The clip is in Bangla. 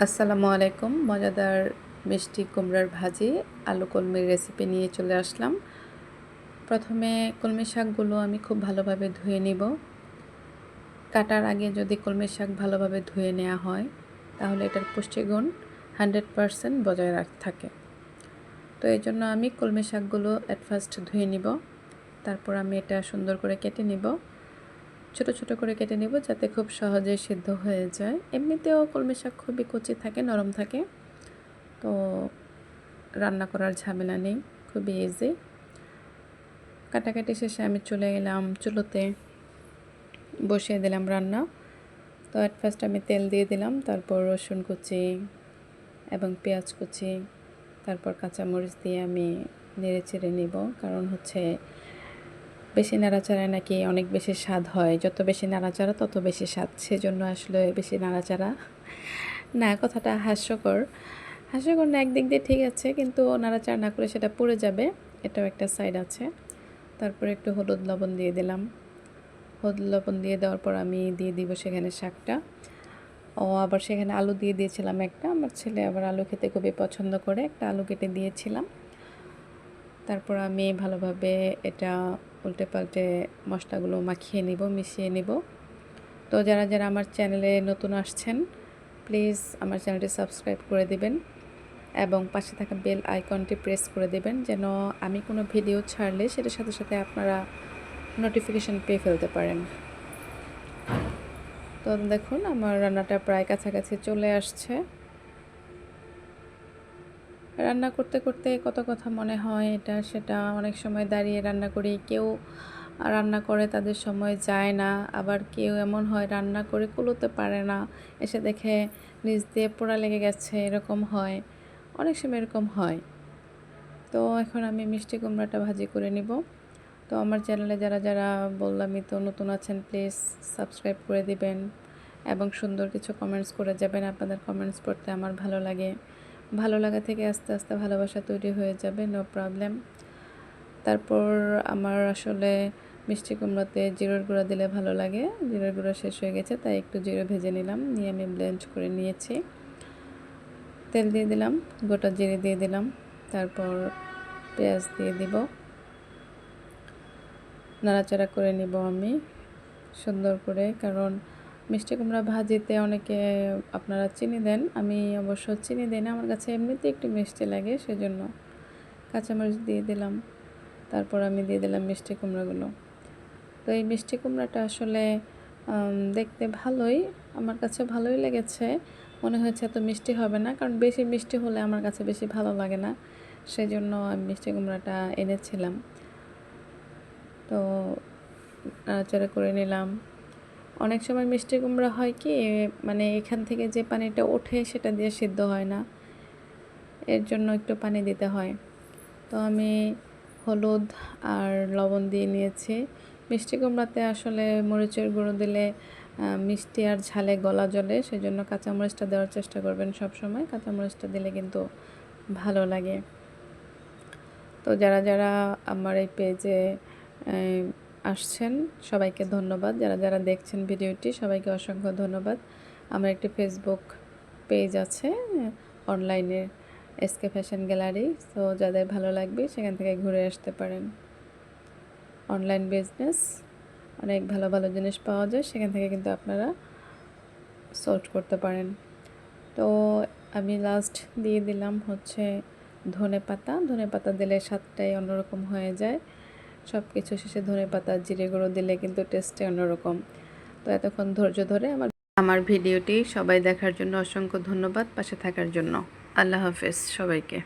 আসসালামু আলাইকুম। মজাদার মিষ্টি কুমড়ার ভাজি, আলু কলমির রেসিপি নিয়ে চলে আসলাম। প্রথমে কলমি শাকগুলো আমি খুব ভালোভাবে ধুয়ে নিব। কাটার আগে যদি কলমি শাক ভালোভাবে ধুয়ে নেওয়া হয় তাহলে এটার পুষ্টিগুণ 100% বজায় থাকে। তো এই জন্য আমি কলমি শাকগুলো এট ফার্স্ট ধুয়ে নিব। তারপর আমি এটা সুন্দর করে কেটে নিব, ছোট ছোট করে কেটে নিব যাতে খুব সহজে সিদ্ধ হয়ে যায়। এমনিতেও কলমি শাক খুবই কচি থাকে, নরম থাকে, তো রান্না করার ঝামেলা নেই, খুবই ইজি। কাটাকাটি শেষে আমি চলে গেলাম চুলোতে, বসিয়ে দিলাম রান্না। তো অ্যাট ফার্স্ট আমি তেল দিয়ে দিলাম, তারপর রসুন কুচি এবং পেঁয়াজ কুচি, তারপর কাঁচামরিচ দিয়ে আমি নেড়ে চেড়ে নিব। কারণ হচ্ছে বেশি নাড়াচাড়ায় নাকি অনেক বেশি স্বাদ হয়, যত বেশি নাড়াচাড়া তত বেশি স্বাদ। সেজন্য আসলে বেশি নাড়াচাড়া না, কথাটা হাস্যকর হাস্যকর না, একদিক দিয়ে ঠিক আছে, কিন্তু নাড়াচাড়া না করে সেটা পুড়ে যাবে, এটাও একটা সাইড আছে। তারপরে একটু হলুদ লবণ দিয়ে দিলাম। হলুদ লবণ দিয়ে দেওয়ার পর আমি দিয়ে দিব সেখানে শাকটা। আবার সেখানে আলু দিয়ে দিয়েছিলাম একটা, আমার ছেলে আবার আলু খেতে খুবই পছন্দ করে, একটা আলু কেটে দিয়েছিলাম। তারপর আমি ভালোভাবে এটা উল্টে পাল্টে মশলাগুলো মাখিয়ে নিব, মিশিয়ে নিব। তো যারা যারা আমার চ্যানেলে নতুন আসছেন প্লিজ আমার চ্যানেলটি সাবস্ক্রাইব করে দিবেন এবং পাশে থাকা বেল আইকনটি প্রেস করে দেবেন, যেন আমি কোনো ভিডিও ছাড়লে সেটার সাথে সাথে আপনারা নোটিফিকেশন পেয়ে ফেলতে পারেন। তো দেখুন আমার রান্নাটা প্রায় কাছাকাছি চলে আসছে। রান্না করতে করতে কত কথা মনে হয়, এটা সেটা, অনেক সময় দাঁড়িয়ে রান্না করি, কেউ রান্না করে তাদের সময় যায় না, আবার কেউ এমন হয় রান্না করে কুলোতে পারে না, এসে দেখে নিচ দিয়ে পোড়া লেগে গেছে, এরকম হয়, অনেক সময় এরকম হয়। তো এখন আমি মিষ্টি কুমড়াটা ভাজি করে নিব। তো আমার চ্যানেলে যারা যারা বললামই তো নতুন আছেন প্লিজ সাবস্ক্রাইব করে দিবেন এবং সুন্দর কিছু কমেন্টস করে যাবেন। আপনাদের কমেন্টস পড়তে আমার ভালো লাগে, ভালো লাগা থেকে আস্তে আস্তে ভালোবাসা তৈরি হয়ে যাবে, নো প্রবলেম। তারপর আমার আসলে মিষ্টি কুমড়াতে জিরার গুঁড়া দিলে ভালো লাগে, জিরার গুঁড়া শেষ হয়ে গেছে তাই একটু জিরে ভেজে নিলাম, নিয়ে আমি ব্লেন্ড করে নিয়েছি। তেল দিয়ে দিলাম, গোটা জিরে দিয়ে দিলাম, তারপর পেঁয়াজ দিয়ে দিব, নাড়াচাড়া করে নিব আমি সুন্দর করে। কারণ মিষ্টি কুমড়া ভাজিতে অনেকে আপনারা চিনি দেন, আমি অবশ্য চিনি দিই না, আমার কাছে এমনিতে একটু মিষ্টি লাগে, সেজন্য কাঁচামরিচ দিয়ে দিলাম। তারপর আমি দিয়ে দিলাম মিষ্টি কুমড়াগুলো। তো এই মিষ্টি কুমড়াটা আসলে দেখতে ভালোই, আমার কাছে ভালোই লেগেছে, মনে হয়েছে এত মিষ্টি হবে না, কারণ বেশি মিষ্টি হলে আমার কাছে বেশি ভালো লাগে না, সেজন্য আমি মিষ্টি কুমড়াটা এনেছিলাম। তো নাড়াচাড়া করে নিলাম। অনেক সময় মিষ্টি কুমড়া হয় কি, মানে এখান থেকে যে পানিটা ওঠে সেটা দিয়ে সিদ্ধ হয় না, এর জন্য একটু পানি দিতে হয়। তো আমি হলুদ আর লবণ দিয়ে নিয়েছি। মিষ্টি কুমড়াতে আসলে মরিচের গুঁড়ো দিলে মিষ্টি আর ঝালে গলা জ্বলে, সেজন্য কাঁচামরিচটা দেওয়ার চেষ্টা করবেন সব সময়, কাঁচামরিচটা দিলে কিন্তু ভালো লাগে। তো যারা যারা আমার এই পেজে আসছেন সবাইকে ধন্যবাদ, যারা যারা দেখছেন ভিডিওটি সবাইকে অসংখ্য ধন্যবাদ। আমার একটি ফেসবুক পেজ আছে অনলাইনে, এসকে ফ্যাশন গ্যালারি, তো যাদের ভালো লাগবে সেখান থেকে ঘুরে আসতে পারেন। অনলাইন বিজনেস, অনেক ভালো ভালো জিনিস পাওয়া যায় সেখান থেকে, কিন্তু আপনারা সোল্ড করতে পারেন। তো আমি লাস্ট দিয়ে দিলাম হচ্ছে ধনেপাতা, ধনেপাতা দিলে স্বাদটাই অন্যরকম হয়ে যায়। সব কিছু শেষে ধনেপাতা জিরে গুঁড়ো দিলে কিন্তু টেস্টে অন্যরকম। তো এতক্ষণ ধৈর্য ধরে আমার ভিডিওটি সবাই দেখার জন্য অসংখ্য ধন্যবাদ, পাশে থাকার জন্য। আল্লাহ হাফেজ সবাইকে।